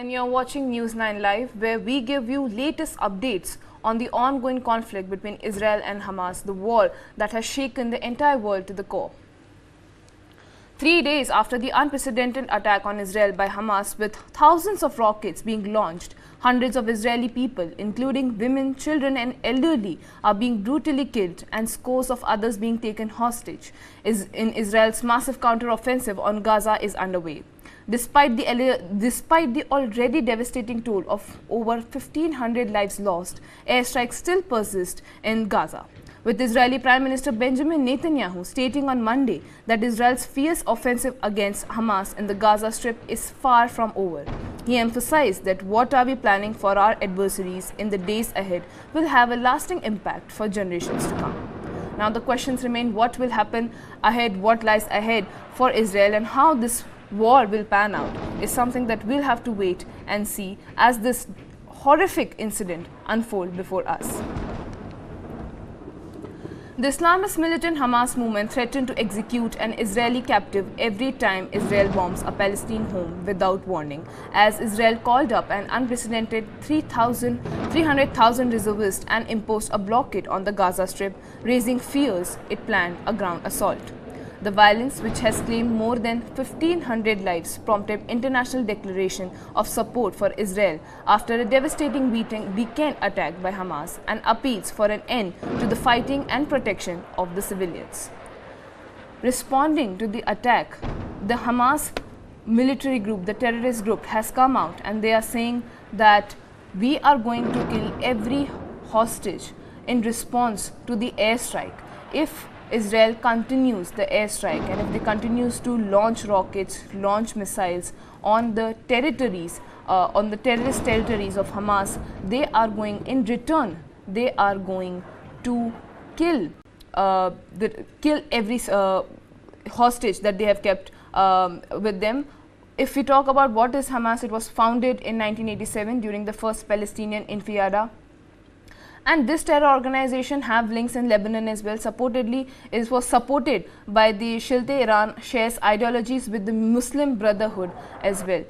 And you're watching News9 Live, where we give you latest updates on the ongoing conflict between Israel and Hamas, the war that has shaken the entire world to the core. 3 days after the unprecedented attack on Israel by Hamas, with thousands of rockets being launched, hundreds of Israeli people, including women, children and elderly, are being brutally killed and scores of others being taken hostage. Israel's massive counter-offensive on Gaza is underway. Despite the already devastating toll of over 1,500 lives lost, airstrikes still persist in Gaza, with Israeli Prime Minister Benjamin Netanyahu stating on Monday that Israel's fierce offensive against Hamas in the Gaza Strip is far from over. He emphasized that what are we planning for our adversaries in the days ahead will have a lasting impact for generations to come. Now the questions remain: what will happen ahead, what lies ahead for Israel, and how this war will pan out is something that we'll have to wait and see as this horrific incident unfolds before us. The Islamist militant Hamas movement threatened to execute an Israeli captive every time Israel bombs a Palestinian home without warning, as Israel called up an unprecedented 300,000 reservists and imposed a blockade on the Gaza Strip, raising fears it planned a ground assault. The violence, which has claimed more than 1,500 lives, prompted international declaration of support for Israel after a devastating weekend attack by Hamas, and appeals for an end to the fighting and protection of the civilians. Responding to the attack, the Hamas military group, the terrorist group, has come out and they are saying that we are going to kill every hostage in response to the airstrike. If Israel continues the airstrike and if they continues to launch rockets, launch missiles on the territories, on the terrorist territories of Hamas, they are going, in return, they are going to kill every hostage that they have kept with them. If we talk about what is Hamas, it was founded in 1987 during the first Palestinian Intifada. And this terror organization have links in Lebanon as well. Supportedly, it was supported by the Shiite Iran, shares ideologies with the Muslim Brotherhood as well.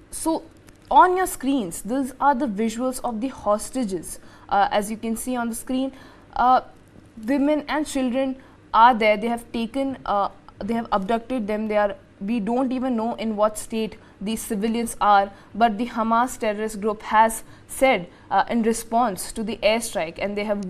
So on your screens, these are the visuals of the hostages. As you can see on the screen, women and children are there. They have taken, they have abducted them. We don't even know in what state these civilians are, but the Hamas terrorist group has said in response to the airstrike, and they have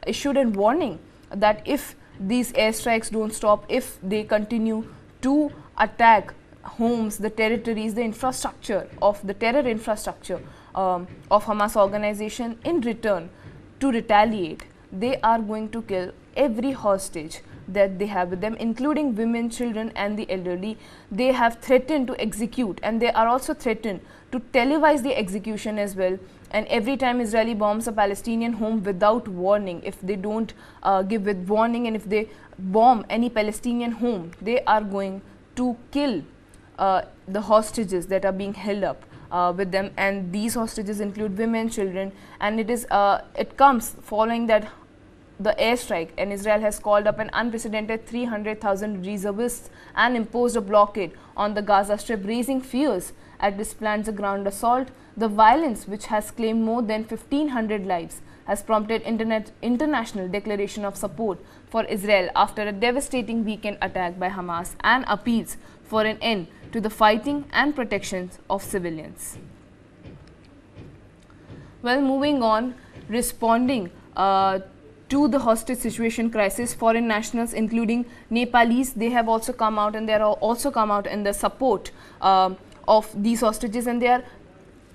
issued a warning that if these airstrikes don't stop, if they continue to attack homes, the territories, the infrastructure of the terror infrastructure of Hamas organization, in return to retaliate, they are going to kill every hostage that they have with them, including women, children and the elderly. They have threatened to execute, and they are also threatened to televise the execution as well. And every time Israeli bombs a Palestinian home without warning, if they don't give with warning, and if they bomb any Palestinian home, they are going to kill the hostages that are being held up with them. And these hostages include women, children, and it comes following that the airstrike, and Israel has called up an unprecedented 300,000 reservists and imposed a blockade on the Gaza Strip, raising fears at this planned ground assault. The violence, which has claimed more than 1,500 lives, has prompted international declaration of support for Israel after a devastating weekend attack by Hamas, and appeals for an end to the fighting and protection of civilians. Well, moving on, responding to the hostage situation crisis, foreign nationals including Nepalese, they have also come out, and they are also come out in the support of these hostages, and they are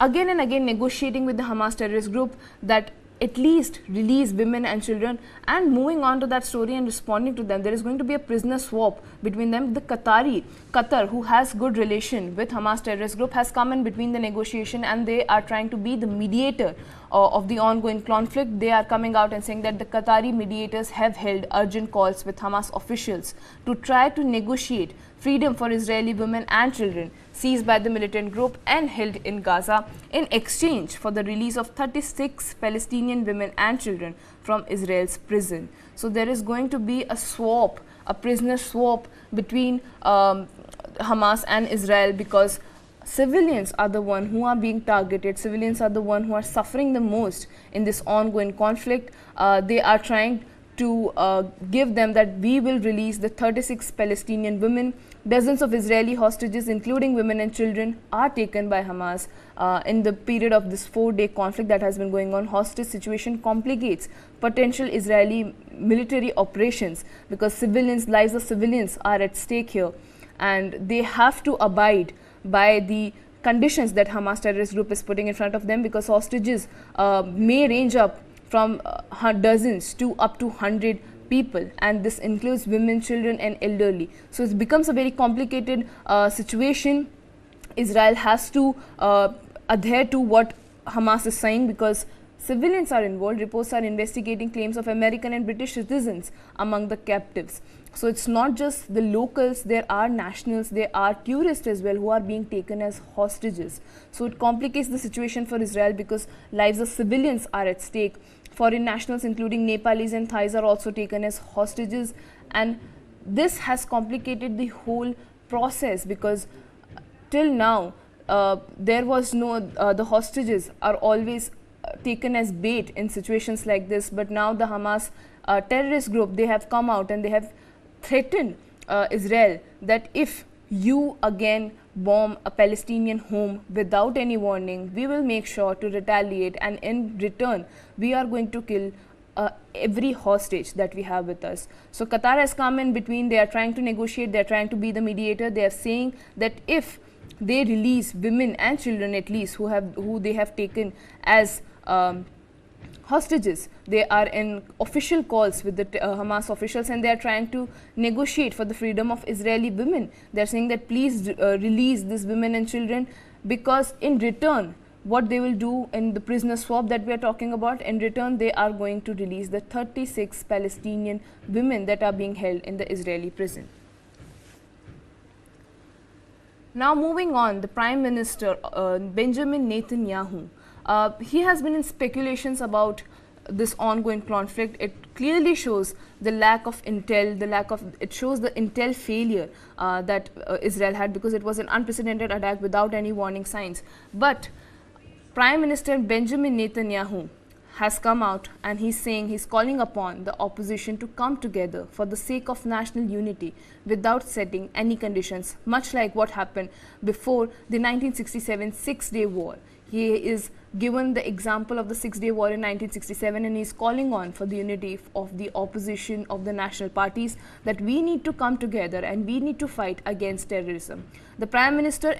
again and again negotiating with the Hamas terrorist group that at least release women and children. And moving on to that story and responding to them, there is going to be a prisoner swap between them. The Qatar, who has good relation with Hamas terrorist group, has come in between the negotiation, and they are trying to be the mediator of the ongoing conflict. They are coming out and saying that the Qatari mediators have held urgent calls with Hamas officials to try to negotiate freedom for Israeli women and children seized by the militant group and held in Gaza, in exchange for the release of 36 Palestinian women and children from Israel's prison. So there is going to be a prisoner swap between Hamas and Israel, because civilians are the one who are being targeted, civilians are the one who are suffering the most in this ongoing conflict. They are trying to give them that we will release the 36 Palestinian women. Dozens of Israeli hostages, including women and children, are taken by Hamas in the period of this 4-day conflict that has been going on. Hostage situation complicates potential Israeli military operations because civilians, lives of civilians are at stake here, and they have to abide by the conditions that Hamas terrorist group is putting in front of them, because hostages may range up from dozens to up to 100 people, and this includes women, children and elderly. So it becomes a very complicated situation. Israel has to adhere to what Hamas is saying because civilians are involved. Reports are investigating claims of American and British citizens among the captives. So it's not just the locals, there are nationals, there are tourists as well who are being taken as hostages. So it complicates the situation for Israel because lives of civilians are at stake. Foreign nationals including Nepalis and Thais are also taken as hostages, and this has complicated the whole process because till now there was no, the hostages are always taken as bait in situations like this, but now the Hamas terrorist group, they have come out and they have threatened Israel that if you again bomb a Palestinian home without any warning, we will make sure to retaliate, and in return we are going to kill every hostage that we have with us. So Qatar has come in between. They are trying to negotiate, they are trying to be the mediator. They are saying that if they release women and children at least who they have taken as hostages, they are in official calls with the Hamas officials, and they are trying to negotiate for the freedom of Israeli women. They are saying that please release these women and children, because in return what they will do in the prisoner swap that we are talking about, in return they are going to release the 36 Palestinian women that are being held in the Israeli prison. Now moving on, the Prime Minister Benjamin Netanyahu, he has been in speculations about this ongoing conflict. It clearly shows the lack of intel, it shows the intel failure that Israel had, because it was an unprecedented attack without any warning signs. But Prime Minister Benjamin Netanyahu has come out and he's calling upon the opposition to come together for the sake of national unity without setting any conditions, much like what happened before the 1967 Six-Day War. He is given the example of the Six-Day War in 1967, and he is calling on for the unity of the opposition, of the national parties, that we need to come together and we need to fight against terrorism. The Prime Minister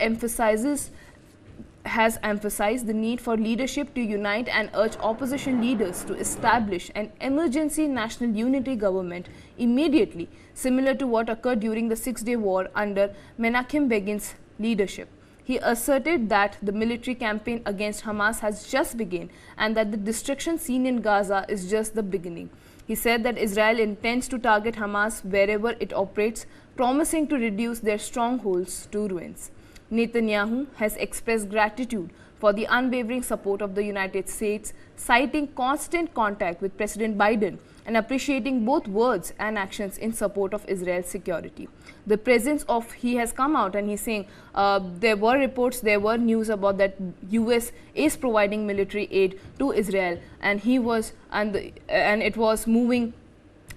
has emphasized the need for leadership to unite and urge opposition leaders to establish an emergency national unity government immediately, similar to what occurred during the Six-Day War under Menachem Begin's leadership. He asserted that the military campaign against Hamas has just begun and that the destruction seen in Gaza is just the beginning. He said that Israel intends to target Hamas wherever it operates, promising to reduce their strongholds to ruins. Netanyahu has expressed gratitude for the unwavering support of the United States, citing constant contact with President Biden and appreciating both words and actions in support of Israel's security. The presence of, he has come out and he's saying there were reports, there were news about that US is providing military aid to Israel, and it was moving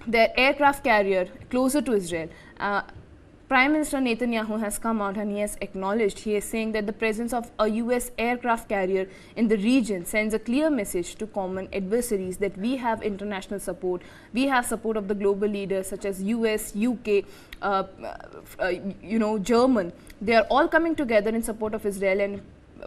their aircraft carrier closer to Israel. Prime Minister Netanyahu has come out and he has acknowledged, he is saying that the presence of a US aircraft carrier in the region sends a clear message to common adversaries that we have international support, we have support of the global leaders such as US, UK, German. They are all coming together in support of Israel, and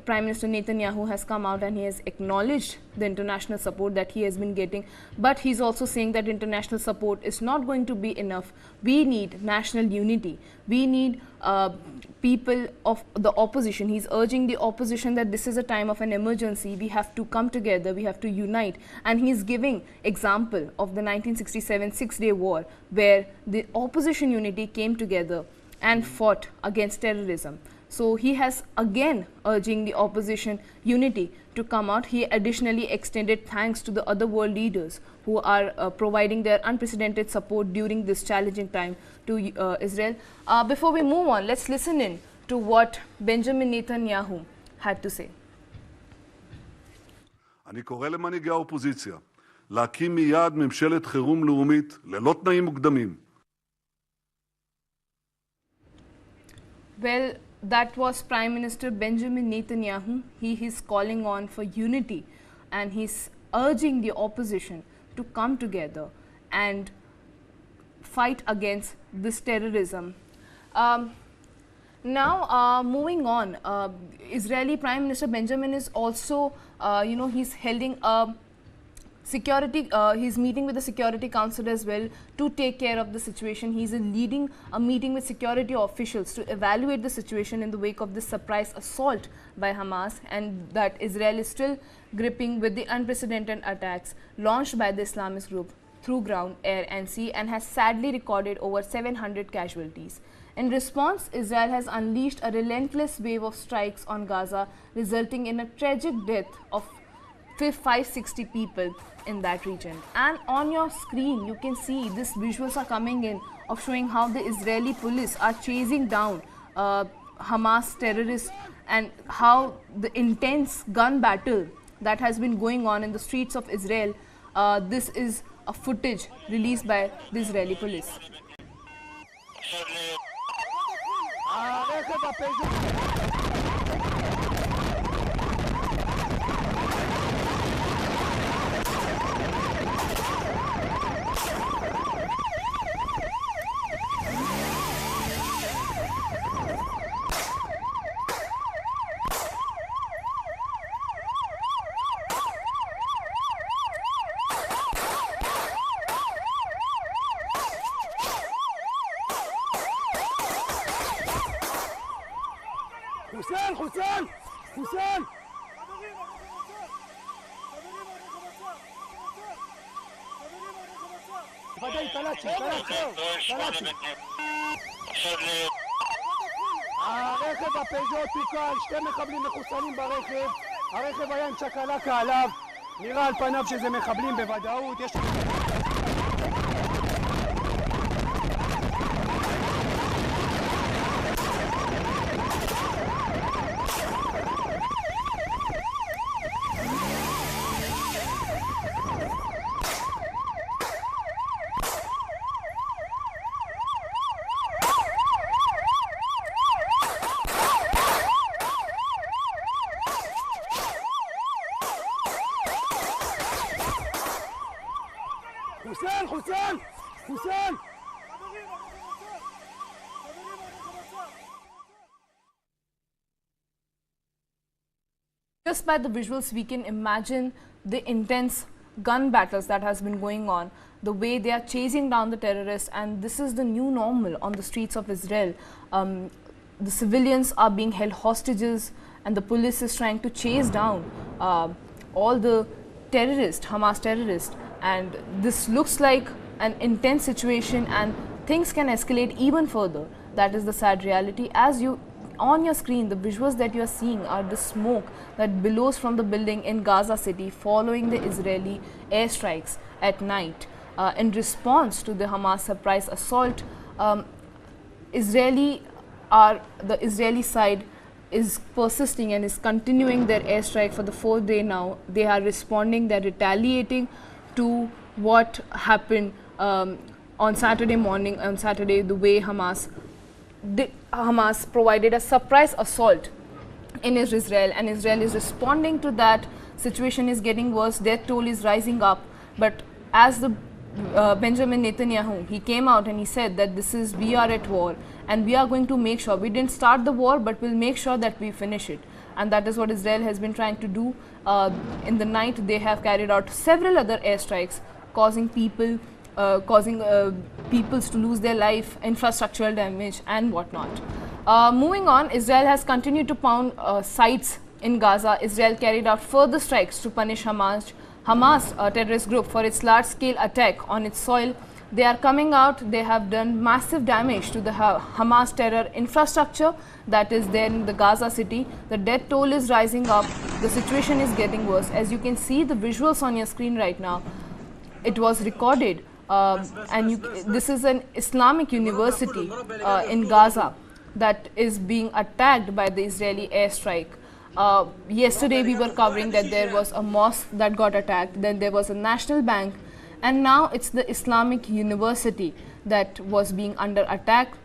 Prime Minister Netanyahu has come out and he has acknowledged the international support that he has been getting, but he's also saying that international support is not going to be enough. We need national unity. We need people of the opposition. He's urging the opposition that this is a time of an emergency. We have to come together. We have to unite. And he's giving example of the 1967 Six-Day War, where the opposition unity came together and fought against terrorism. So he has again urging the opposition unity to come out. He additionally extended thanks to the other world leaders who are providing their unprecedented support during this challenging time to Israel. Before we move on, let's listen in to what Benjamin Netanyahu had to say. אני קורא למנהיגי האופוזיציה להקים מיד ממשלת חירום לאומית ללא תנאים מוקדמים. Well, that was Prime Minister Benjamin Netanyahu. He is calling on for unity, and he's urging the opposition to come together and fight against this terrorism. Now, moving on, Israeli Prime Minister Benjamin is also, he's holding a security, he's meeting with the Security Council as well to take care of the situation. He's leading a meeting with security officials to evaluate the situation in the wake of this surprise assault by Hamas, and that Israel is still gripping with the unprecedented attacks launched by the Islamist group through ground, air and sea, and has sadly recorded over 700 casualties. In response, Israel has unleashed a relentless wave of strikes on Gaza, resulting in a tragic death of 560 people in that region. And on your screen, you can see these visuals are coming in of showing how the Israeli police are chasing down Hamas terrorists, and how the intense gun battle that has been going on in the streets of Israel. This is a footage released by the Israeli police. חוסיין! ודאי, תלצ'י. הרכב הפז'וט פיקל, 2 מחבלים מחוסנים ברכב, הרכב היה עם צ'קלקה עליו, נראה על פניו שזה מחבלים בוודאות. חוסיין! Just by the visuals, we can imagine the intense gun battles that has been going on, the way they are chasing down the terrorists, and this is the new normal on the streets of Israel. The civilians are being held hostages, and the police is trying to chase down all the terrorists, Hamas terrorists, and this looks like an intense situation, and things can escalate even further. That is the sad reality. As you on your screen, the visuals that you are seeing are the smoke that billows from the building in Gaza City following the Israeli airstrikes at night. In response to the Hamas surprise assault, the Israeli side is persisting and is continuing their airstrike for the 4th day now. They are responding, they are retaliating to what happened on Saturday morning, on Saturday, the way Hamas provided a surprise assault in Israel, and Israel is responding to that. Situation is getting worse, death toll is rising up, but as the Benjamin Netanyahu, he came out and he said that we are at war, and we are going to make sure, we didn't start the war, but we'll make sure that we finish it. And that is what Israel has been trying to do. In the night, they have carried out several other airstrikes, causing peoples to lose their life, infrastructural damage and whatnot. Moving on, Israel has continued to pound sites in Gaza. Israel carried out further strikes to punish Hamas terrorist group for its large-scale attack on its soil. They are coming out, they have done massive damage to the Hamas terror infrastructure that is there in the Gaza city. The death toll is rising up, the situation is getting worse. As you can see the visuals on your screen right now, it was recorded. This is an Islamic university in Gaza, that is being attacked by the Israeli airstrike. Yesterday we were covering that there was a mosque that got attacked, then there was a national bank, and now it's the Islamic University that was being under attack.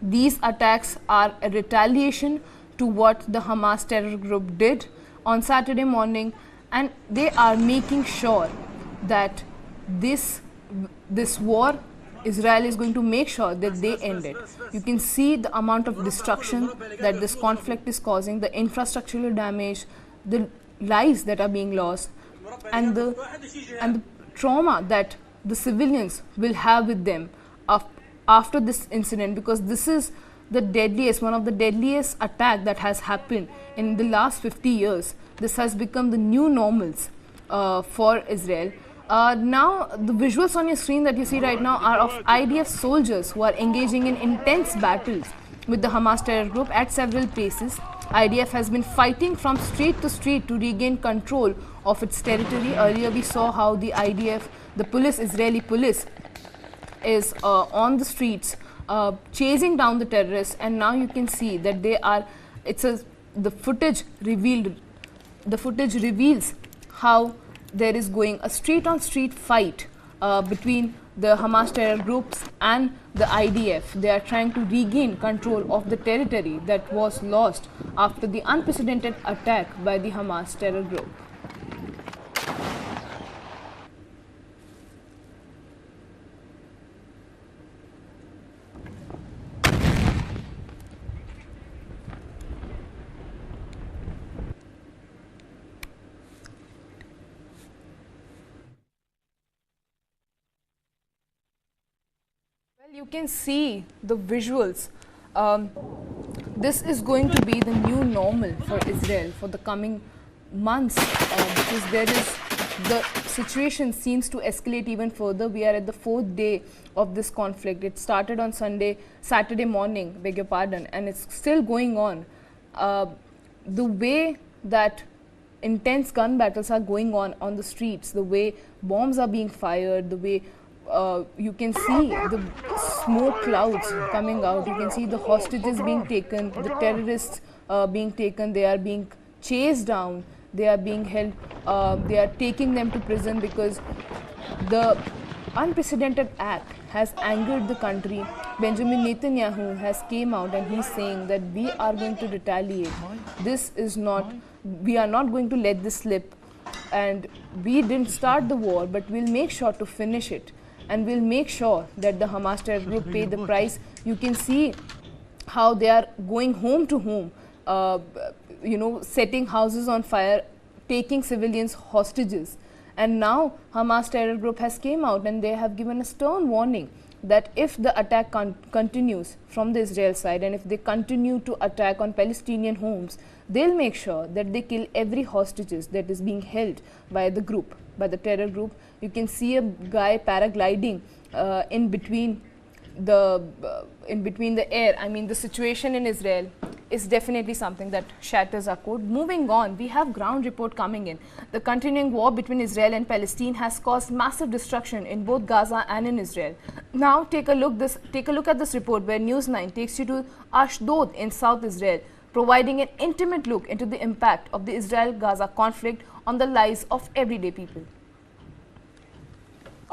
These attacks are a retaliation to what the Hamas terror group did on Saturday morning, and they are making sure that this war, Israel is going to make sure that they end it. You can see the amount of destruction that this conflict is causing, the infrastructural damage, the lives that are being lost, and the trauma that the civilians will have with them after this incident, because this is the deadliest, one of the deadliest attack that has happened in the last 50 years. This has become the new normals for Israel. Now the visuals on your screen that you see right now are of IDF soldiers who are engaging in intense battles with the Hamas terror group at several places. IDF has been fighting from street to street to regain control of its territory. Earlier we saw how the IDF, the police, Israeli police, is on the streets chasing down the terrorists, and now you can see that they are, the footage reveals how there is going a street on street fight between the Hamas terror groups and the IDF. They are trying to regain control of the territory that was lost after the unprecedented attack by the Hamas terror group. You can see the visuals. This is going to be the new normal for Israel for the coming months, because the situation seems to escalate even further. We are at the 4th day of this conflict. It started on Saturday morning, beg your pardon, and it's still going on. The way that intense gun battles are going on the streets, the way bombs are being fired, the way you can see the smoke clouds coming out, you can see the hostages being taken, the terrorists being taken, they are being chased down, they are being held, they are taking them to prison because the unprecedented act has angered the country. Benjamin Netanyahu has came out and he's saying that we are going to retaliate. We are not going to let this slip, and we didn't start the war, but we'll make sure to finish it. And we'll make sure that the Hamas terror group pay the price. You can see how they are going home to home, setting houses on fire, taking civilians hostages. And now Hamas terror group has came out and they have given a stern warning that if the attack continues from the Israel side, and if they continue to attack on Palestinian homes, they'll make sure that they kill every hostages that is being held by the group, by the terror group. You can see a guy paragliding in between the air. I mean, the situation in Israel is definitely something that shatters our code. Moving on, we have ground report coming in. The continuing war between Israel and Palestine has caused massive destruction in both Gaza and in Israel. Now take a look at this report where News9 takes you to Ashdod in South Israel, providing an intimate look into the impact of the Israel-Gaza conflict on the lives of everyday people.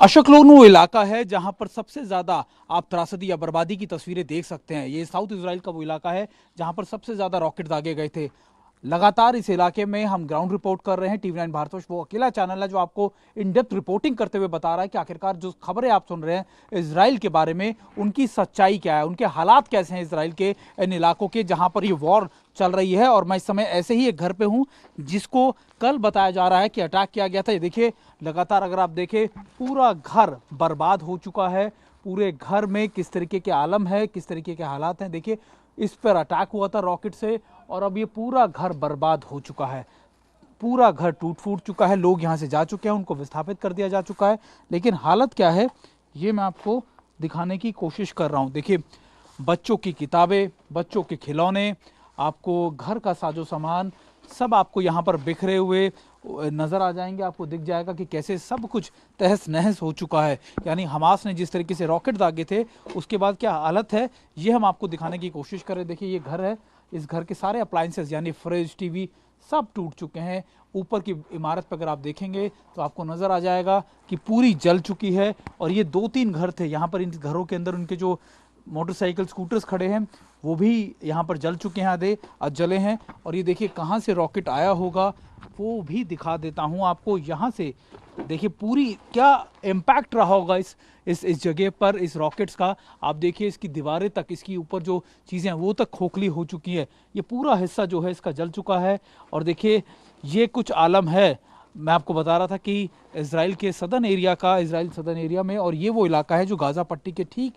Ashkelon वो इलाका है जहां पर सबसे ज्यादा आप त्रासदी या बर्बादी की तस्वीरें देख सकते हैं। ये साउथ इजराइल का वो इलाका है जहां पर सबसे ज्यादा रॉकेट दागे गए थे। लगातार इस इलाके में हम ग्राउंड रिपोर्ट कर रहे हैं। टीवी9 भारतवर्ष वो अकेला चैनल है जो आपको इन डेप्थ रिपोर्टिंग करते हुए बता रहा है कि आखिरकार जो खबरें आप सुन रहे हैं इजराइल के बारे में, उनकी सच्चाई क्या है, उनके हालात कैसे हैं इजराइल के इन इलाकों के जहां पर ये वॉर चल रही है। और मैं इस समय ऐसे ही एक घर पे हूं जिसको कल बताया जा रहा है कि अटैक किया गया था। ये देखिए, लगातार अगर आप देखें पूरा घर बर्बाद हो चुका है। पूरे घर में किस तरीके के आलम है, किस तरीके के हालात हैं। देखिए, इस पर अटैक हुआ था रॉकेट से और अब ये पूरा घर बर्बाद हो चुका है। पूरा घर टूट फूट चुका है। लोग यहाँ से जा चुके हैं, उनको विस्थापित कर दिया जा चुका है। लेकिन हालत क्या है ये मैं आपको दिखाने की कोशिश कर रहा हूँ। देखिए, बच्चों की किताबें, बच्चों के खिलौने, आपको घर का साजो सामान सब आपको यहाँ पर बिखरे हुए नज़र आ जाएंगे। आपको दिख जाएगा कि कैसे सब कुछ तहस नहस हो चुका है। यानी हमास ने जिस तरीके से रॉकेट दागे थे उसके बाद क्या हालत है ये हम आपको दिखाने की कोशिश करें। देखिए ये घर है, इस घर के सारे अप्लायंसेस यानी फ्रिज, टीवी सब टूट चुके हैं। ऊपर की इमारत पर अगर आप देखेंगे तो आपको नज़र आ जाएगा कि पूरी जल चुकी है। और ये 2-3 घर थे, यहाँ पर इन घरों के अंदर उनके जो मोटरसाइकिल स्कूटर्स खड़े हैं वो भी यहाँ पर जल चुके हैं, आधे जले हैं। और ये देखिए कहाँ से रॉकेट आया होगा वो भी दिखा देता हूँ आपको। यहाँ से देखिए पूरी क्या इम्पैक्ट रहा होगा इस जगह पर इस रॉकेट्स का। आप देखिए इसकी दीवारें तक, इसकी ऊपर जो चीज़ें हैं वो तक खोखली हो चुकी है। ये पूरा हिस्सा जो है इसका जल चुका है। और देखिए ये कुछ आलम है, मैं आपको बता रहा था कि इसराइल के सदर्न एरिया का, इसराइल सदर्न एरिया में, और ये वो इलाका है जो गाज़ा पट्टी के ठीक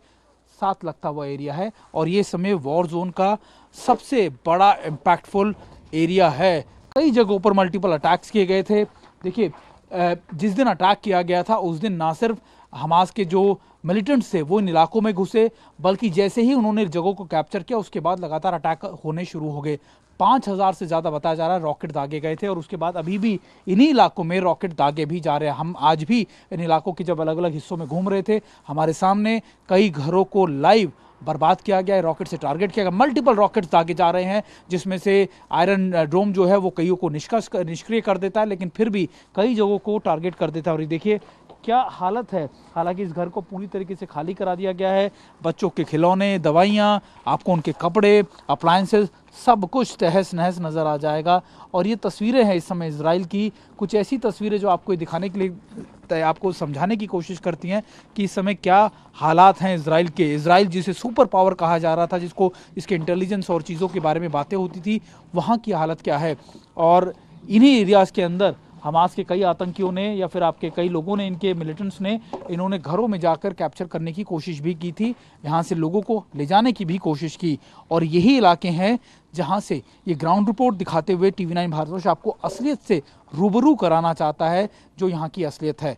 साथ लगता हुआ एरिया है। और ये समय वॉर जोन का सबसे बड़ा इम्पैक्टफुल एरिया है। कई जगहों पर मल्टीपल अटैक्स किए गए थे। देखिए जिस दिन अटैक किया गया था उस दिन ना सिर्फ हमास के जो मिलिटेंट्स थे वो इन इलाकों में घुसे, बल्कि जैसे ही उन्होंने जगहों को कैप्चर किया उसके बाद लगातार अटैक होने शुरू हो गए। 5000 से ज़्यादा बताया जा रहा है रॉकेट दागे गए थे। और उसके बाद अभी भी इन्हीं इलाकों में रॉकेट दागे भी जा रहे हैं। हम आज भी इन इलाकों के जब अलग अलग हिस्सों में घूम रहे थे, हमारे सामने कई घरों को लाइव बर्बाद किया गया है, रॉकेट से टारगेट किया गया। मल्टीपल रॉकेट्स दागे जा रहे हैं जिसमें से आयरन डोम जो है वो कईयों को निष्क्रिय कर देता है, लेकिन फिर भी कई जगहों को टारगेट कर देता है। और ये देखिए क्या हालत है। हालांकि इस घर को पूरी तरीके से खाली करा दिया गया है। बच्चों के खिलौने, दवाइयाँ, आपको उनके कपड़े, अप्लायंसेस सब कुछ तहस नहस नज़र आ जाएगा। और ये तस्वीरें हैं इस समय इसराइल की, कुछ ऐसी तस्वीरें जो आपको दिखाने के लिए, आपको समझाने की कोशिश करती हैं कि इस समय क्या हालात हैं इसराइल के। इसराइल जिसे सुपर पावर कहा जा रहा था, जिसको इसके इंटेलिजेंस और चीज़ों के बारे में बातें होती थी, वहाँ की हालत क्या है। और इन्हीं एरियाज़ के अंदर हमास के कई आतंकियों ने या फिर आपके कई लोगों ने, इनके मिलिटेंट्स ने, इन्होंने घरों में जाकर कैप्चर करने की कोशिश भी की थी, यहाँ से लोगों को ले जाने की भी कोशिश की। और यही इलाके हैं जहाँ से ये ग्राउंड रिपोर्ट दिखाते हुए TV9 भारतवर्ष आपको असलियत से रूबरू कराना चाहता है, जो यहाँ की असलियत है।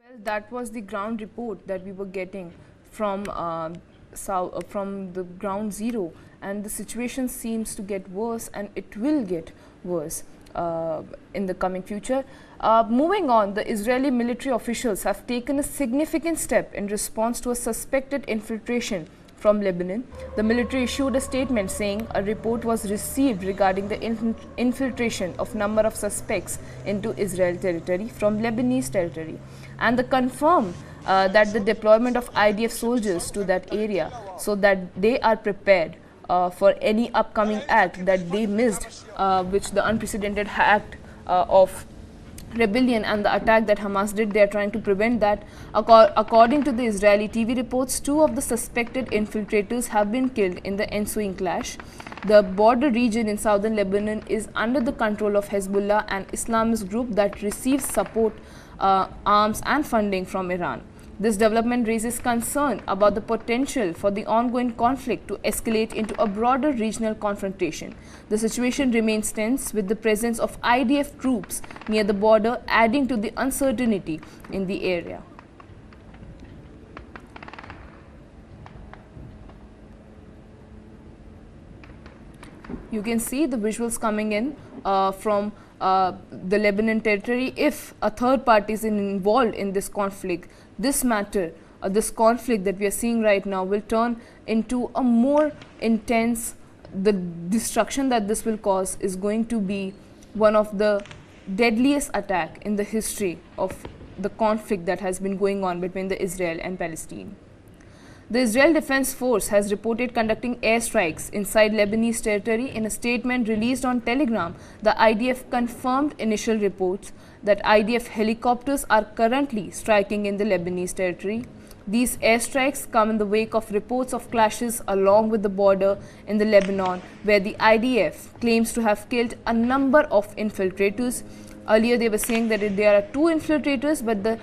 Well, that was the ground report that we were getting from the ground zero, and the situation seems to get worse, and it will get worse in the coming future. Moving on, the Israeli military officials have taken a significant step in response to a suspected infiltration from Lebanon. The military issued a statement saying a report was received regarding the infiltration of number of suspects into Israel territory from Lebanese territory, and they confirmed that the deployment of IDF soldiers to that area so that they are prepared for any upcoming act that they missed, which the unprecedented act of rebellion and the attack that Hamas did, they are trying to prevent that. According to the Israeli TV reports, 2 of the suspected infiltrators have been killed in the ensuing clash. The border region in southern Lebanon is under the control of Hezbollah, an Islamist group that receives support, arms and funding from Iran. This development raises concern about the potential for the ongoing conflict to escalate into a broader regional confrontation. The situation remains tense, with the presence of IDF troops near the border adding to the uncertainty in the area. You can see the visuals coming in from the Lebanon territory. If a third party is involved in this conflict, this matter, this conflict that we are seeing right now will turn into a more intense. The destruction that this will cause is going to be one of the deadliest attack in the history of the conflict that has been going on between the Israel and Palestine. The Israel Defense Force has reported conducting airstrikes inside Lebanese territory. In a statement released on Telegram, the IDF confirmed initial reports that IDF helicopters are currently striking in the Lebanese territory. These airstrikes come in the wake of reports of clashes along with the border in the Lebanon, where the IDF claims to have killed a number of infiltrators. Earlier they were saying that there are 2 infiltrators, but the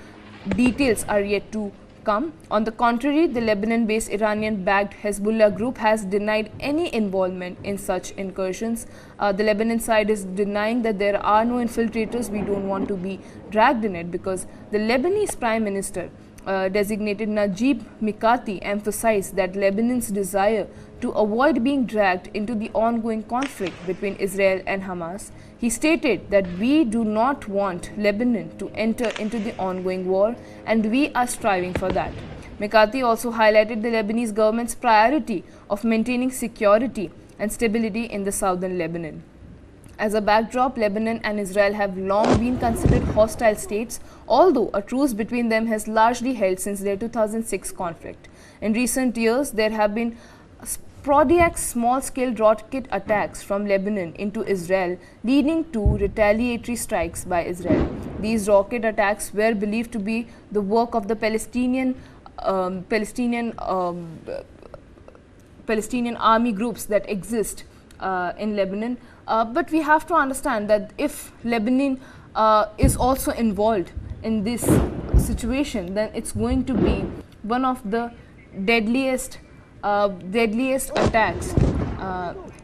details are yet to come. On the contrary, the Lebanon-based Iranian-backed Hezbollah group has denied any involvement in such incursions. The Lebanon side is denying that there are no infiltrators. We don't want to be dragged in it, because the Lebanese Prime Minister designated Najib Mikati, emphasized that Lebanon's desire to avoid being dragged into the ongoing conflict between Israel and Hamas. He stated that we do not want Lebanon to enter into the ongoing war, and we are striving for that. Mikati also highlighted the Lebanese government's priority of maintaining security and stability in the southern Lebanon. As a backdrop, Lebanon and Israel have long been considered hostile states, although a truce between them has largely held since their 2006 conflict. In recent years, there have been sporadic small-scale rocket attacks from Lebanon into Israel, leading to retaliatory strikes by Israel. These rocket attacks were believed to be the work of the Palestinian army groups that exist in Lebanon. But we have to understand that if Lebanon is also involved in this situation, then it's going to be one of the deadliest attacks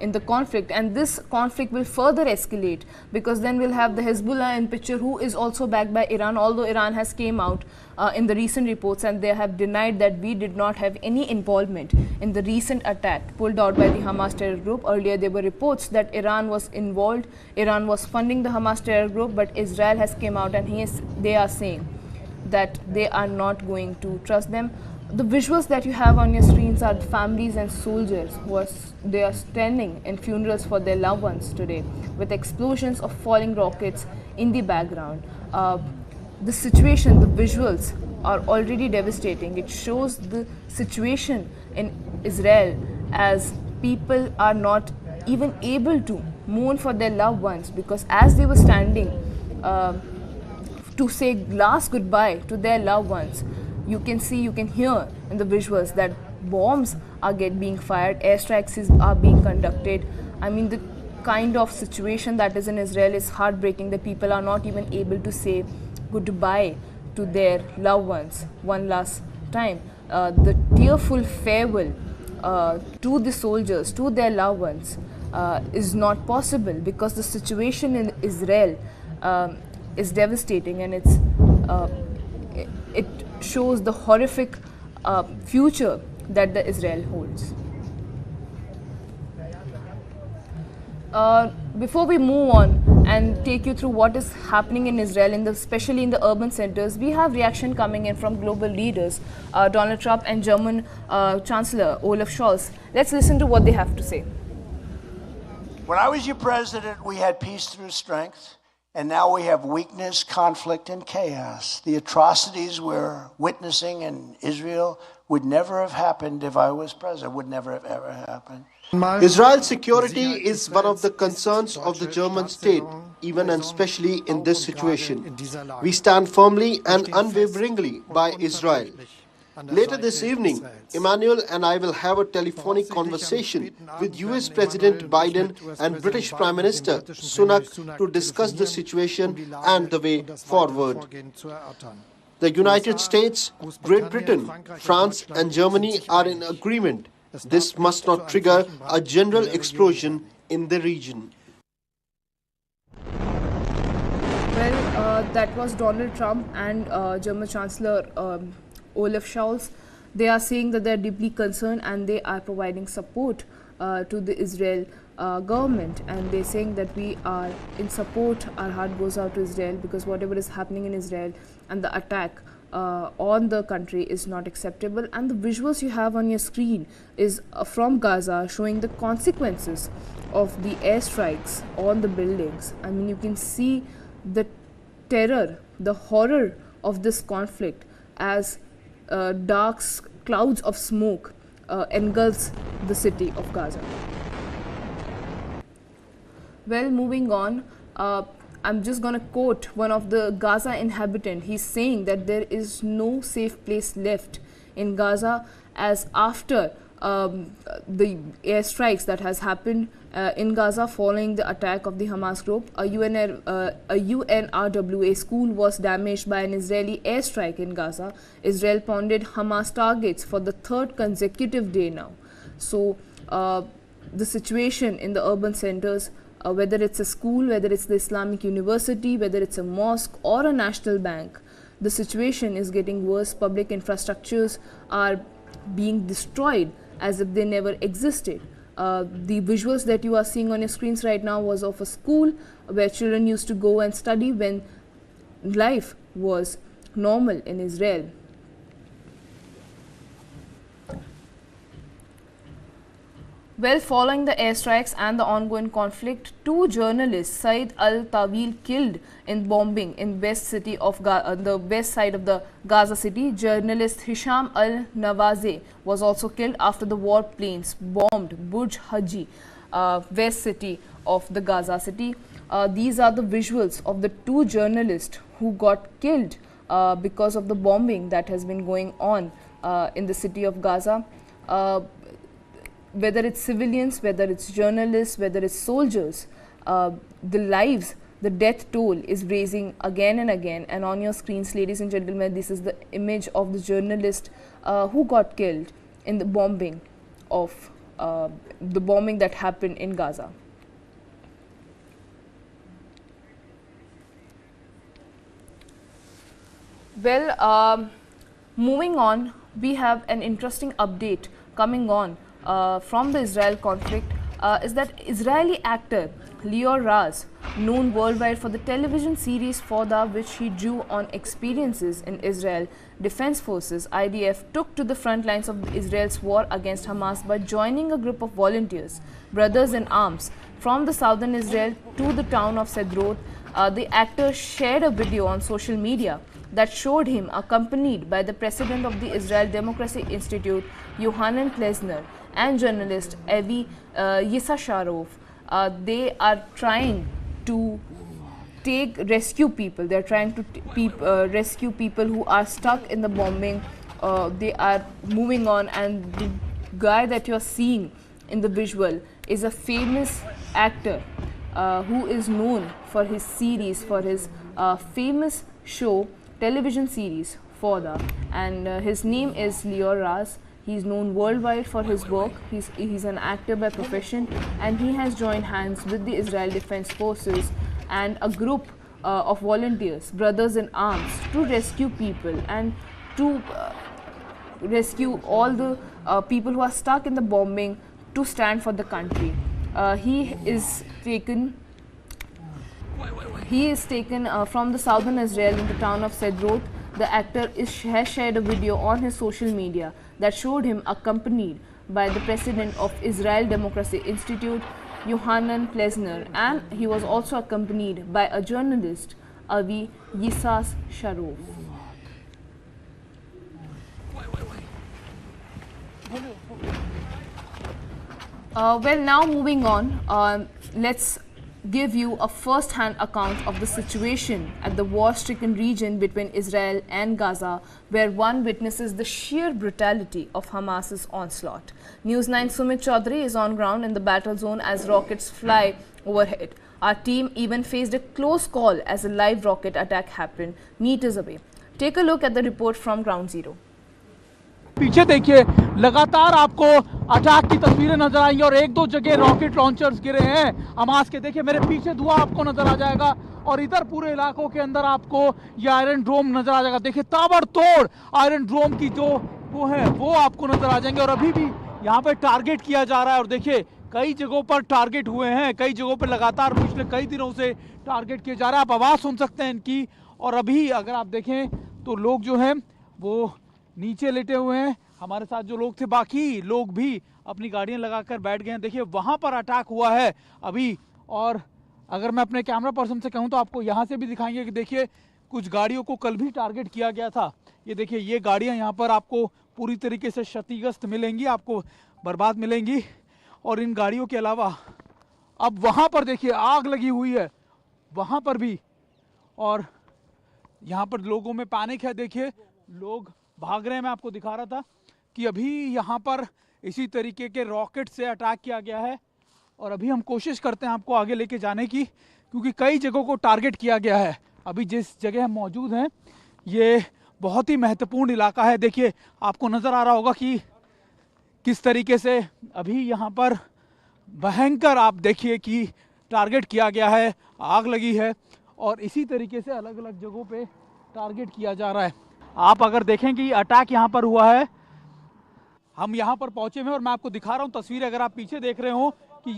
in the conflict, and this conflict will further escalate, because then we'll have the Hezbollah in picture, who is also backed by Iran, although Iran has came out in the recent reports and they have denied that we did not have any involvement in the recent attack pulled out by the Hamas terror group. Earlier there were reports that Iran was involved, Iran was funding the Hamas terror group, but Israel has came out and they are saying that they are not going to trust them. The visuals that you have on your screens are families and soldiers they are standing in funerals for their loved ones today, with explosions of falling rockets in the background. The situation, the visuals are already devastating. It shows the situation in Israel as people are not even able to mourn for their loved ones, because as they were standing to say last goodbye to their loved ones, you can see, you can hear in the visuals that bombs are being fired, airstrikes are being conducted. I mean, the kind of situation that is in Israel is heartbreaking, that people are not even able to say goodbye to their loved ones one last time. The tearful farewell to the soldiers, to their loved ones is not possible, because the situation in Israel is devastating, and it shows the horrific future that the Israel holds. Before we move on and take you through what is happening in Israel, especially in the urban centers, we have reaction coming in from global leaders, Donald Trump and German Chancellor Olaf Scholz. Let's listen to what they have to say. When I was your president, we had peace through strength. And now we have weakness, conflict, and chaos. The atrocities we're witnessing in Israel would never have happened if I was president. Would never have ever happened. Israel's security is one of the concerns of the German state, even and especially in this situation. We stand firmly and unwaveringly by Israel. Later this evening, Emmanuel and I will have a telephonic conversation with US President Biden and British Prime Minister Sunak to discuss the situation and the way forward. The United States, Great Britain, France and Germany are in agreement. This must not trigger a general explosion in the region. Well, that was Donald Trump and German Chancellor Olaf Scholz. They are saying that they are deeply concerned and they are providing support to the Israel government, and they're saying that we are in support. Our heart goes out to Israel, because whatever is happening in Israel and the attack on the country is not acceptable. And the visuals you have on your screen is from Gaza, showing the consequences of the airstrikes on the buildings. I mean, you can see the terror, the horror of this conflict as dark clouds of smoke engulfs the city of Gaza. Well, moving on, I'm just going to quote one of the Gaza inhabitant. He's saying that there is no safe place left in Gaza, as after the airstrikes that has happened in Gaza following the attack of the Hamas group. A UNRWA school was damaged by an Israeli airstrike in Gaza. Israel pounded Hamas targets for the third consecutive day now. So the situation in the urban centers, whether it's a school, whether it's the Islamic University, whether it's a mosque or a national bank, the situation is getting worse. Public infrastructures are being destroyed as if they never existed. The visuals that you are seeing on your screens right now was of a school where children used to go and study when life was normal in Israel. Well, following the airstrikes and the ongoing conflict, 2 journalists, Saeed al-Tawil, killed in bombing in west city of the west side of the Gaza city. Journalist Hisham al-Nawazeh was also killed after the warplanes bombed Burj Haji, west city of the Gaza city. These are the visuals of the 2 journalists who got killed because of the bombing that has been going on in the city of Gaza. Whether it's civilians, whether it's journalists, whether it's soldiers, the death toll is raising again and again. And on your screens, ladies and gentlemen, this is the image of the journalist who got killed in the bombing that happened in Gaza. Well, moving on, we have an interesting update coming on from the Israel conflict. Is that Israeli actor Lior Raz, known worldwide for the television series Fauda, which he drew on experiences in Israel Defense Forces (IDF), took to the front lines of Israel's war against Hamas by joining a group of volunteers, brothers in arms, from the southern Israel to the town of Sderot. The actor shared a video on social media that showed him accompanied by the president of the Israel Democracy Institute, Yohanan Plesner, and journalist Avi Yissacharov. They are trying to rescue people. They are trying to rescue people who are stuck in the bombing. They are moving on, and the guy that you are seeing in the visual is a famous actor who is known for his series, for his famous television series Fauda, and his name is Lior Raz. He's known worldwide for his work. He's an actor by profession, and he has joined hands with the Israel Defense Forces and a group of volunteers, brothers in arms, to rescue people and to rescue all the people who are stuck in the bombing, to stand for the country. He is taken from the southern Israel in the town of Sderot. The actor has shared a video on his social media that showed him accompanied by the president of Israel Democracy Institute, Yohanan Plesner, and he was also accompanied by a journalist, Avi Yissacharov. Well, now moving on, let's give you a first-hand account of the situation at the war-stricken region between Israel and Gaza, where one witnesses the sheer brutality of Hamas's onslaught. News9 Sumit Chaudhary is on ground in the battle zone as rockets fly overhead. Our team even faced a close call as a live rocket attack happened meters away. Take a look at the report from Ground Zero. पीछे देखिए, लगातार आपको attack की तस्वीरें नजर आएंगी और 1-2 जगह रॉकेट लॉन्चर्स गिरे हैं हमास के। देखिए मेरे पीछे धुआं आपको नजर आ जाएगा और इधर पूरे इलाकों के अंदर आपको ये आयरन ड्रोम नजर आ जाएगा। देखिए ताबड़तोड़ आयरन ड्रोम की जो वो आपको नजर आ जाएंगे और अभी भी यहाँ पे टारगेट किया जा रहा है। और देखिए कई जगहों पर टारगेट हुए हैं, कई जगहों पर लगातार पिछले कई दिनों से टारगेट किए जा रहा है। आप आवाज़ सुन सकते हैं इनकी। और अभी अगर आप देखें तो लोग जो हैं वो नीचे लेटे हुए हैं। हमारे साथ जो लोग थे बाकी लोग भी अपनी गाड़ियां लगाकर बैठ गए हैं। देखिए वहां पर अटैक हुआ है अभी। और अगर मैं अपने कैमरा पर्सन से कहूं तो आपको यहां से भी दिखाएंगे कि देखिए कुछ गाड़ियों को कल भी टारगेट किया गया था। ये देखिए ये गाड़ियां यहां पर आपको पूरी तरीके से क्षतिग्रस्त मिलेंगी, आपको बर्बाद मिलेंगी। और इन गाड़ियों के अलावा अब वहां पर देखिए आग लगी हुई है वहां पर भी। और यहाँ पर लोगों में पैनिक है। देखिए लोग भाग रहे हैं। मैं आपको दिखा रहा था कि अभी यहाँ पर इसी तरीके के रॉकेट से अटैक किया गया है और अभी हम कोशिश करते हैं आपको आगे लेके जाने की, क्योंकि कई जगहों को टारगेट किया गया है। अभी जिस जगह हम मौजूद हैं ये बहुत ही महत्वपूर्ण इलाका है। देखिए आपको नज़र आ रहा होगा कि किस तरीके से अभी यहाँ पर भयंकर आप देखिए कि टारगेट किया गया है, आग लगी है। और इसी तरीके से अलग अलग जगहों पे टारगेट किया जा रहा है। आप अगर देखें कि अटैक यहाँ पर हुआ है, हम यहाँ पर पहुंचे हैं और मैं आपको दिखा रहा हूँ तस्वीरें, अगर आप पीछे देख रहे हो कि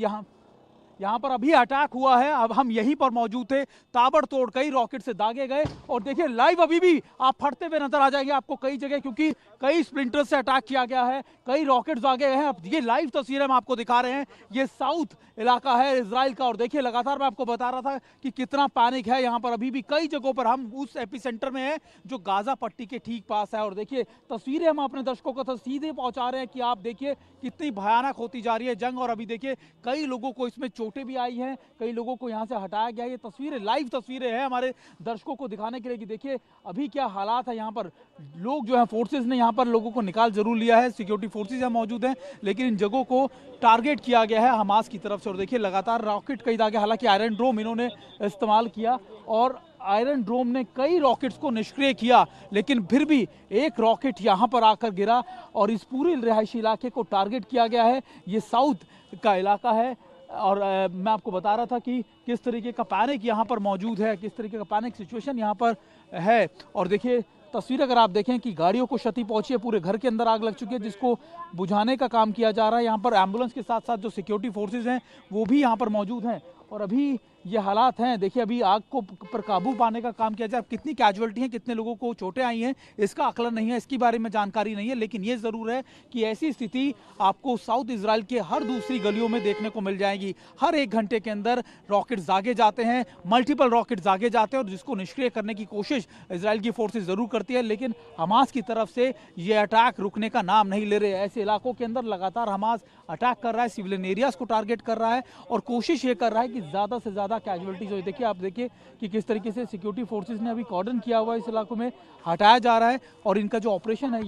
यहाँ पर अभी अटैक हुआ है। अब हम यहीं पर मौजूद थे, ताबड़तोड़ कई रॉकेट से दागे गए और देखिए लाइव अभी भी आप फटते हुए नजर आ जाएंगे आपको कई जगह, क्योंकि कई स्प्लिंटर से अटैक किया गया है, कई रॉकेट्स दागे गए हैं। अब ये लाइव तस्वीरें हम आपको दिखा रहे हैं, ये साउथ इलाका है इजराइल का और देखिए लगातार मैं आपको बता रहा था कि कितना पैनिक है यहाँ पर। अभी भी कई जगहों पर हम उस एपिसेंटर में हैं जो गाजा पट्टी के ठीक पास है और देखिए तस्वीरें हम अपने दर्शकों को सीधे पहुंचा रहे हैं कि आप देखिए कितनी भयानक होती जा रही है जंग। और अभी देखिए कई लोगों को इसमें चोटें भी आई हैं, कई लोगों को यहाँ से हटाया गया है। ये तस्वीरें लाइव तस्वीरें हैं हमारे दर्शकों को दिखाने के लिए कि देखिए अभी क्या हालात है यहाँ पर। लोग जो है फोर्सेज ने यहाँ पर लोगों को निकाल जरूर लिया है, सिक्योरिटी फोर्सेज यहाँ मौजूद हैं, लेकिन इन जगहों को टारगेट किया गया है हमास की तरफ से। और देखिए लगातार रॉकेट कई दागे, हालांकि आयरन ड्रोम इन्होंने इस्तेमाल किया और आयरन ड्रोम ने कई रॉकेट्स को निष्क्रिय किया, लेकिन फिर भी एक रॉकेट यहाँ पर आकर गिरा और इस पूरे रिहायशी इलाके को टारगेट किया गया है। ये साउथ का इलाका है और मैं आपको बता रहा था कि किस तरीके का पैनिक यहाँ पर मौजूद है, किस तरीके का पैनिक सिचुएशन यहाँ पर है। और देखिए तस्वीर अगर आप देखें कि गाड़ियों को क्षति पहुंची है, पूरे घर के अंदर आग लग चुकी है जिसको बुझाने का काम किया जा रहा है। यहाँ पर एम्बुलेंस के साथ साथ जो सिक्योरिटी फोर्सेज हैं वो भी यहाँ पर मौजूद हैं और अभी ये हालात हैं। देखिए अभी आग को पर काबू पाने का काम किया जाए। अब कितनी कैजुअलिटी हैं, कितने लोगों को चोटें आई हैं, इसका आकलन नहीं है, इसके बारे में जानकारी नहीं है, लेकिन ये ज़रूर है कि ऐसी स्थिति आपको साउथ इजराइल के हर दूसरी गलियों में देखने को मिल जाएगी। हर एक घंटे के अंदर रॉकेट दागे जाते हैं, मल्टीपल रॉकेट दागे जाते हैं और जिसको निष्क्रिय करने की कोशिश इजराइल की फोर्सेज ज़रूर करती है, लेकिन हमास की तरफ से ये अटैक रुकने का नाम नहीं ले रहे। ऐसे इलाकों के अंदर लगातार हमास अटैक कर रहा है, सिविलियन एरियाज को टारगेट कर रहा है और कोशिश ये कर रहा है कि ज़्यादा से ज़्यादा कैजुअलिटीज हो। देखिए आप देखिए कि किस तरीके से सिक्योरिटी फोर्सेज ने अभी कॉर्डन किया हुआ है, इस इलाकों में हटाया जा रहा है और इनका जो ऑपरेशन है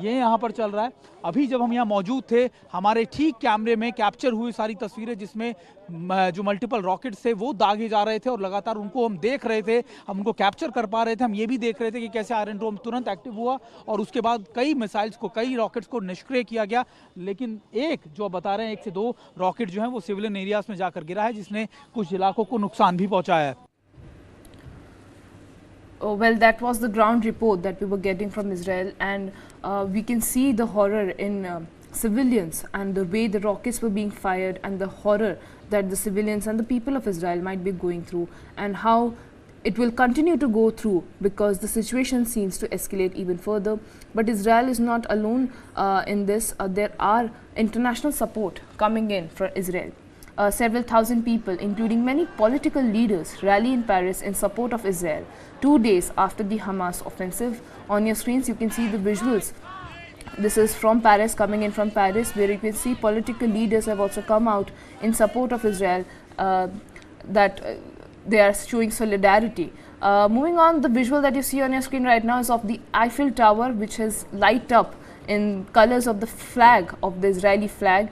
ये यहाँ पर चल रहा है। अभी जब हम यहाँ मौजूद थे हमारे ठीक कैमरे में कैप्चर हुई सारी तस्वीरें जिसमें जो मल्टीपल रॉकेट्स थे वो दागे जा रहे थे और लगातार उनको हम देख रहे थे, हम उनको कैप्चर कर पा रहे थे। हम ये भी देख रहे थे कि कैसे आयरन ड्रोम तुरंत एक्टिव हुआ और उसके बाद कई मिसाइल्स को, कई रॉकेट्स को निष्क्रिय किया गया, लेकिन एक जो बता रहे हैं 1 से 2 रॉकेट जो हैं वो सिविलियन एरियाज में जाकर गिरा है जिसने कुछ इलाकों को नुकसान भी पहुंचाया है। Oh, well, that was the ground report that we were getting from Israel, and we can see the horror in civilians and the way the rockets were being fired and the horror that the civilians and the people of Israel might be going through and how it will continue to go through because the situation seems to escalate even further. But Israel is not alone in this. There are international support coming in for Israel. Several thousand people, including many political leaders, rally in Paris in support of Israel 2 days after the Hamas offensive. On your screens, you can see the visuals. This is from Paris, coming in from Paris, where you can see political leaders have also come out in support of Israel, that they are showing solidarity. Moving on, the visual that you see on your screen right now is of the Eiffel Tower, which has light up in colors of the flag, of the Israeli flag,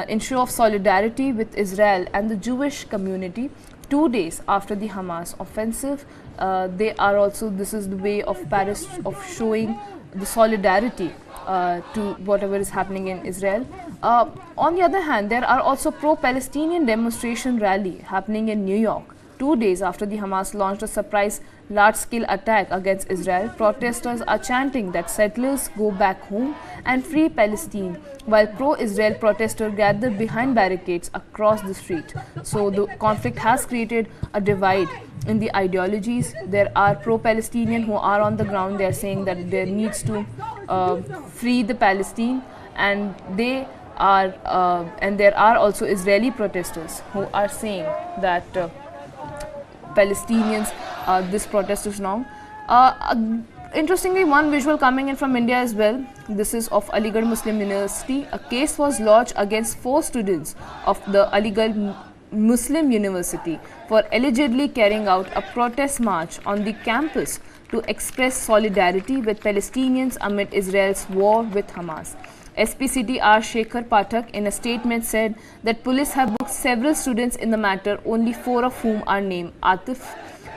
in show of solidarity with Israel and the Jewish community 2 days after the Hamas offensive. They are also, this is the way of Paris of showing the solidarity to whatever is happening in Israel. On the other hand, there are also pro-Palestinian demonstration rally happening in New York 2 days after the Hamas launched a surprise large-scale attack against Israel. Protesters are chanting that settlers go back home and free Palestine, while pro-Israel protesters gather behind barricades across the street. So the conflict has created a divide in the ideologies. There are pro-Palestinian who are on the ground. They are saying that there needs to free the Palestine, and they are and there are also Israeli protesters who are saying that Palestinians, this protest is wrong. Interestingly, one visual coming in from India as well. This is of Aligarh Muslim University. A case was lodged against 4 students of the Aligarh Muslim University for allegedly carrying out a protest march on the campus to express solidarity with Palestinians amid Israel's war with Hamas. SPCT R. Shekhar Pathak in a statement said that police have booked several students in the matter, only 4 of whom are named Atif.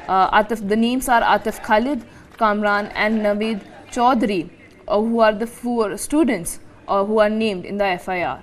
The names are Atif Khalid, Kamran and Naveed Chaudhry, who are the 4 students who are named in the FIR.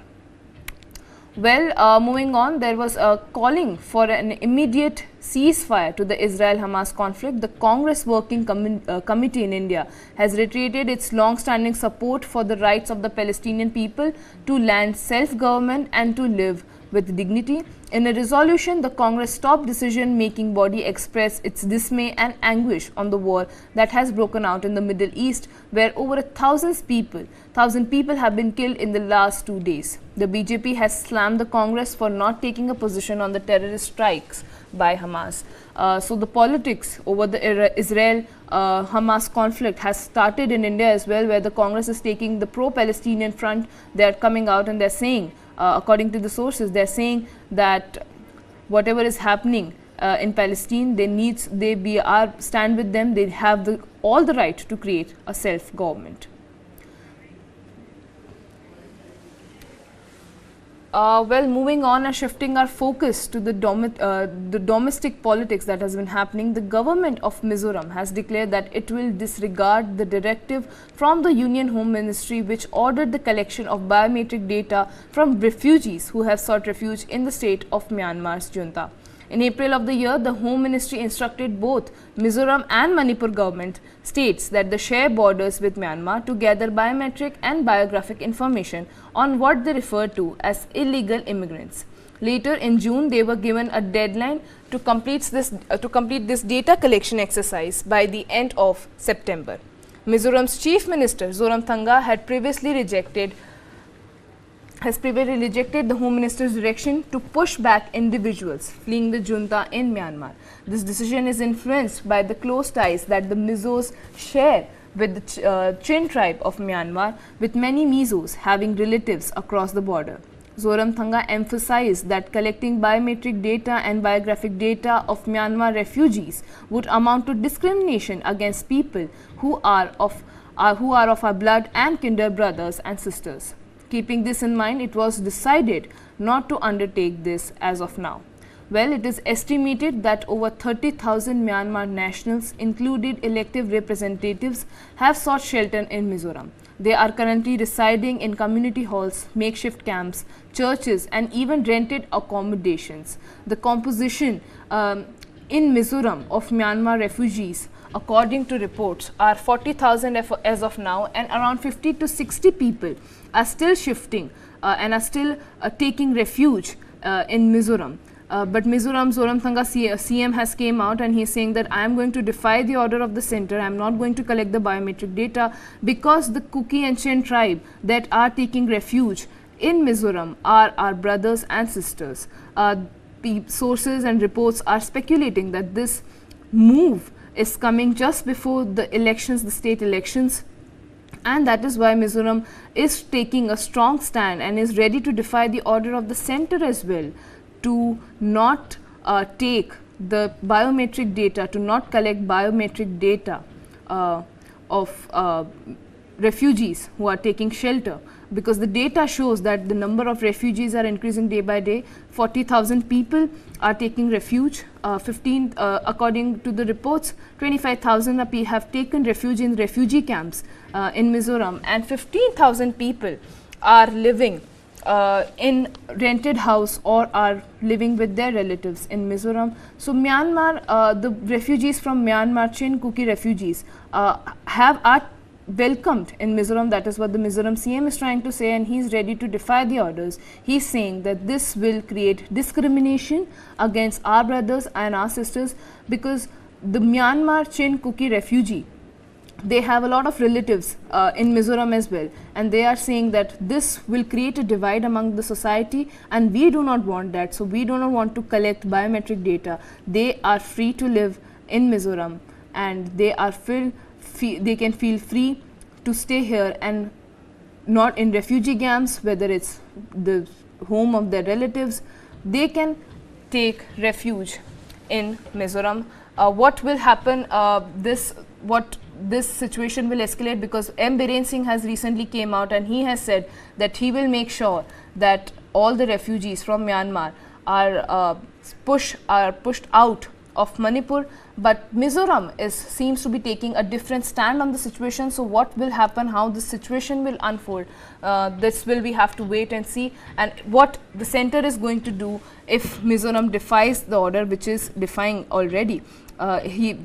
Well, moving on, there was a calling for an immediate ceasefire to the Israel-Hamas conflict. The Congress Working Committee in India has reiterated its long-standing support for the rights of the Palestinian people to land self-government and to live with dignity. In a resolution, the Congress top decision-making body expressed its dismay and anguish on the war that has broken out in the Middle East, where over 1,000 people have been killed in the last 2 days. The BJP has slammed the Congress for not taking a position on the terrorist strikes by Hamas. So the politics over the Israel-Hamas conflict has started in India as well, where the Congress is taking the pro-Palestinian front. They are coming out and they're saying, according to the sources, they're saying that whatever is happening in Palestine, they stand with them. They have all the right to create a self-government. Well, moving on and shifting our focus to the domestic politics that has been happening, the government of Mizoram has declared that it will disregard the directive from the Union Home Ministry, which ordered the collection of biometric data from refugees who have sought refuge in the state of Myanmar's junta. In April of the year, the Home Ministry instructed both Mizoram and Manipur government states that they share borders with Myanmar to gather biometric and biographic information on what they refer to as illegal immigrants. Later in June, they were given a deadline to complete this data collection exercise by the end of September. Mizoram's Chief Minister Zoramthanga had previously rejected the Home Minister's direction to push back individuals fleeing the junta in Myanmar. This decision is influenced by the close ties that the Mizos share with the Chin tribe of Myanmar, with many Mizos having relatives across the border. Zoramthanga emphasized that collecting biometric data and biographic data of Myanmar refugees would amount to discrimination against people who are of our blood and kinder brothers and sisters. Keeping this in mind, it was decided not to undertake this as of now. Well, it is estimated that over 30,000 Myanmar nationals, including elective representatives, have sought shelter in Mizoram. They are currently residing in community halls, makeshift camps, churches, and even rented accommodations. The composition in Mizoram of Myanmar refugees, according to reports, are 40,000 as of now, and around 50 to 60 people are still shifting and are still taking refuge in Mizoram. But Mizoram Zoramthanga CM has came out and he's saying that I am going to defy the order of the center. I am not going to collect the biometric data because the Kuki and Chin tribe that are taking refuge in Mizoram are our brothers and sisters. The sources and reports are speculating that this move is coming just before the elections, the state elections, and that is why Mizoram is taking a strong stand and is ready to defy the order of the center as well, to not take the biometric data, to not collect biometric data of refugees who are taking shelter, because the data shows that the number of refugees are increasing day by day. 40,000 people are taking refuge. According to the reports, 25,000 have taken refuge in refugee camps in Mizoram, and 15,000 people are living in rented house or are living with their relatives in Mizoram. So Myanmar, the refugees from Myanmar, Chin Kuki refugees are welcomed in Mizoram. That is what the Mizoram CM is trying to say, and he is ready to defy the orders. He is saying that this will create discrimination against our brothers and our sisters, because the Myanmar Chin Kuki refugee, they have a lot of relatives in Mizoram as well, and they are saying that this will create a divide among the society, and we do not want that. So we do not want to collect biometric data. They are free to live in Mizoram, and they can feel free to stay here and not in refugee camps, whether it's the home of their relatives. They can take refuge in Mizoram. What will happen? This situation will escalate, because M. Biren Singh has recently came out and he has said that he will make sure that all the refugees from Myanmar are pushed out of Manipur, but Mizoram seems to be taking a different stand on the situation. So what will happen, how the situation will unfold, this will we have to wait and see, and what the center is going to do if Mizoram defies the order, which is defying already.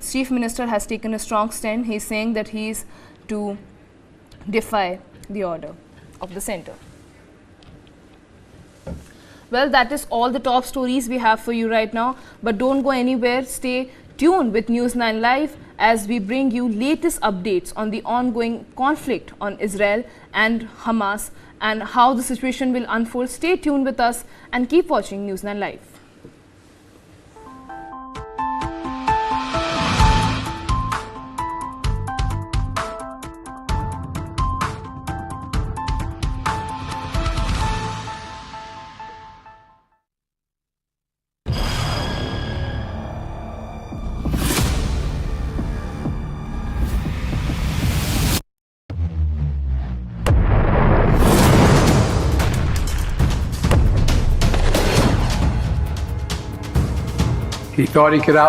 Chief Minister has taken a strong stand. He is saying that he is to defy the order of the center. Well, that is all the top stories we have for you right now, but don't go anywhere. Stay tuned with News9 Live as we bring you latest updates on the ongoing conflict on Israel and Hamas and how the situation will unfold. Stay tuned with us and keep watching News9 Live. He thought he could out